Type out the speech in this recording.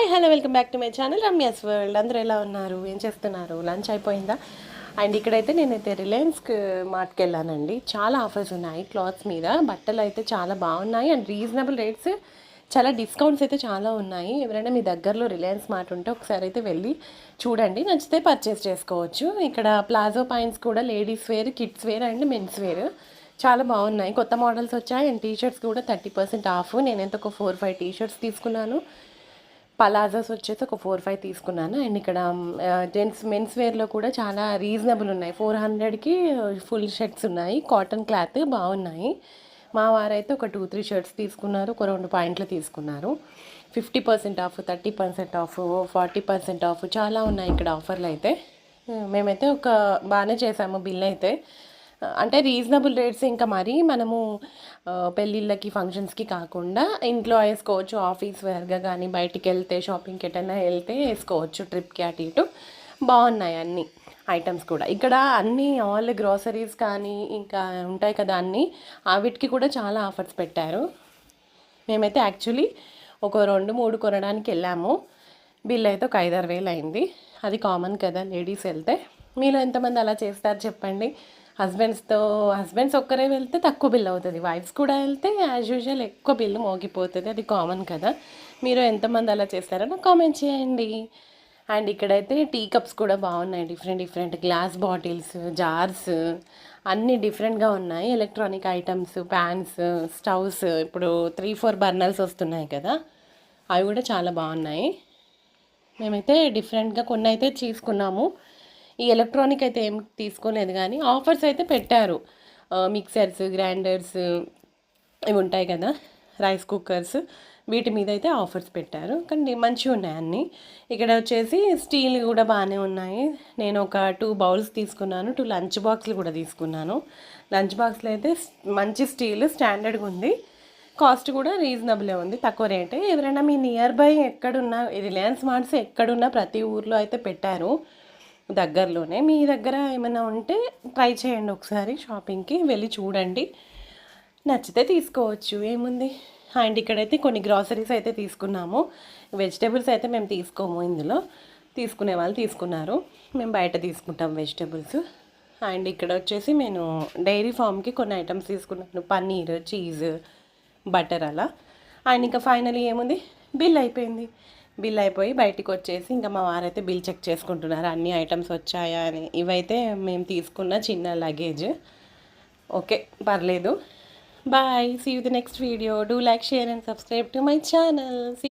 Hi hello welcome back to my channel Ramya's world. అందరూ ఎలా ఉన్నారు, ఏం చేస్తున్నారు? లంచ్ అయిపోయిందా? అండ్ ఇక్కడైతే నేనైతే రిలయన్స్ మార్ట్కి వెళ్ళానండి. చాలా ఆఫర్స్ ఉన్నాయి క్లాత్స్ మీద. బట్టలు అయితే చాలా బాగున్నాయి అండ్ రీజనబుల్ రేట్స్, చాలా డిస్కౌంట్స్ అయితే చాలా ఉన్నాయి. ఎవరైనా మీ దగ్గరలో రిలయన్స్ మార్ట్ ఉంటే ఒకసారి అయితే వెళ్ళి చూడండి, నచ్చితే పర్చేస్ చేసుకోవచ్చు. ఇక్కడ ప్లాజో పాయింట్స్ కూడా ladies wear, kids wear and men's wear చాలా బాగున్నాయి. కొత్త మోడల్స్ వచ్చాయి అండ్ టీషర్ట్స్ కూడా 30% ఆఫ్. నేనైతే ఒక 4-5 టీషర్ట్స్ తీసుకున్నాను. పలాజోస్ వచ్చేసి ఒక 4-5 తీసుకున్నాను. అండ్ ఇక్కడ మెన్స్ వేర్లో కూడా చాలా రీజనబుల్ ఉన్నాయి. 400కి ఫుల్ షర్ట్స్ ఉన్నాయి, కాటన్ క్లాత్ బాగున్నాయి. మా వారైతే ఒక 2-3 షర్ట్స్ తీసుకున్నారు, ఒక 2 పాయింట్లు తీసుకున్నారు. 50% ఆఫ్, 30% ఆఫ్, 40% ఆఫ్ చాలా ఉన్నాయి ఇక్కడ ఆఫర్లు అయితే. మేమైతే ఒక బాగానే చేసాము బిల్ అయితే. అంటే రీజనబుల్ రేట్స్. ఇంకా మరీ మనము పెళ్ళిళ్ళకి ఫంక్షన్స్కి కాకుండా ఇంట్లో వేసుకోవచ్చు, ఆఫీస్ వేర్గా కానీ బయటికి వెళ్తే షాపింగ్కి ఎటైనా వెళ్తే వేసుకోవచ్చు, ట్రిప్కి అటు ఇటు. బాగున్నాయి అన్ని ఐటమ్స్ కూడా ఇక్కడ. అన్ని ఆల్ గ్రాసరీస్ కానీ ఇంకా ఉంటాయి కదా అన్నీ, వీటికి కూడా చాలా ఆఫర్స్ పెట్టారు. మేమైతే యాక్చువల్లీ ఒక 2-3 కొనడానికి వెళ్ళాము. బిల్ అయితే ఒక 5-6 వేలు అయింది. అది కామన్ కదా లేడీస్ వెళ్తే. మీలో ఎంతమంది అలా చేస్తారు చెప్పండి? హస్బెండ్స్ ఒక్కరే వెళ్తే తక్కువ బిల్ అవుతుంది, వైఫ్స్ కూడా వెళ్తే యాజ్ యూజువల్ ఎక్కువ బిల్లు మోగిపోతుంది. అది కామన్ కదా. మీరు ఎంతమంది అలా చేస్తారో నాకు కామెంట్ చేయండి. అండ్ ఇక్కడైతే టీ కప్స్ కూడా బాగున్నాయి, డిఫరెంట్ గ్లాస్ బాటిల్స్, జార్స్ అన్నీ డిఫరెంట్గా ఉన్నాయి. ఎలక్ట్రానిక్ ఐటమ్స్, ప్యాన్స్, స్టవ్స్, ఇప్పుడు 3-4 బర్నర్స్ వస్తున్నాయి కదా, అవి కూడా చాలా బాగున్నాయి. మేమైతే డిఫరెంట్గా కొన్ని అయితే తీసుకున్నాము. ఈ ఎలక్ట్రానిక్ అయితే ఏం తీసుకోలేదు, కానీ ఆఫర్స్ అయితే పెట్టారు. మిక్సర్స్, గ్రైండర్స్ ఇవి ఉంటాయి కదా, రైస్ కుక్కర్స్, వీటి మీద అయితే ఆఫర్స్ పెట్టారు. కానీ మంచిగా ఉన్నాయి అన్నీ. ఇక్కడ వచ్చేసి స్టీల్ కూడా బాగానే ఉన్నాయి. నేను ఒక 2 బౌల్స్ తీసుకున్నాను, 2 లంచ్ బాక్స్లు కూడా తీసుకున్నాను. లంచ్ బాక్స్లో అయితే మంచి స్టీల్ స్టాండర్డ్గా ఉంది, కాస్ట్ కూడా రీజనబులే ఉంది, తక్కువ రేటే. ఎవరైనా మీ నియర్ బై ఎక్కడున్నా, రిలయన్స్ మార్ట్స్ ఎక్కడున్నా ప్రతి ఊర్లో అయితే పెట్టారు దగ్గరలోనే. మీ దగ్గర ఏమైనా ఉంటే ట్రై చేయండి, ఒకసారి షాపింగ్కి వెళ్ళి చూడండి, నచ్చితే తీసుకోవచ్చు, ఏముంది. అండ్ ఇక్కడైతే కొన్ని గ్రాసరీస్ అయితే తీసుకున్నాము. వెజిటేబుల్స్ అయితే మేము తీసుకోము, ఇందులో తీసుకునే వాళ్ళు తీసుకున్నారు, మేము బయట తీసుకుంటాం వెజిటేబుల్స్. అండ్ ఇక్కడ వచ్చేసి నేను డైరీ ఫామ్కి కొన్ని ఐటమ్స్ తీసుకున్నాను, పన్నీర్, చీజ్, బటర్ అలా. అండ్ ఇంకా ఫైనలీ ఏముంది, బిల్ అయిపోయింది. బిల్ అయిపోయి బయటికి వచ్చేసి ఇంకా మా వారైతే బిల్ చెక్ చేసుకుంటున్నారు అన్ని ఐటమ్స్ వచ్చాయా అని. ఇవైతే మేము తీసుకున్న చిన్న లగేజ్. ఓకే, పర్లేదు. Bye, see you the next video. Do like, share and subscribe to my channel.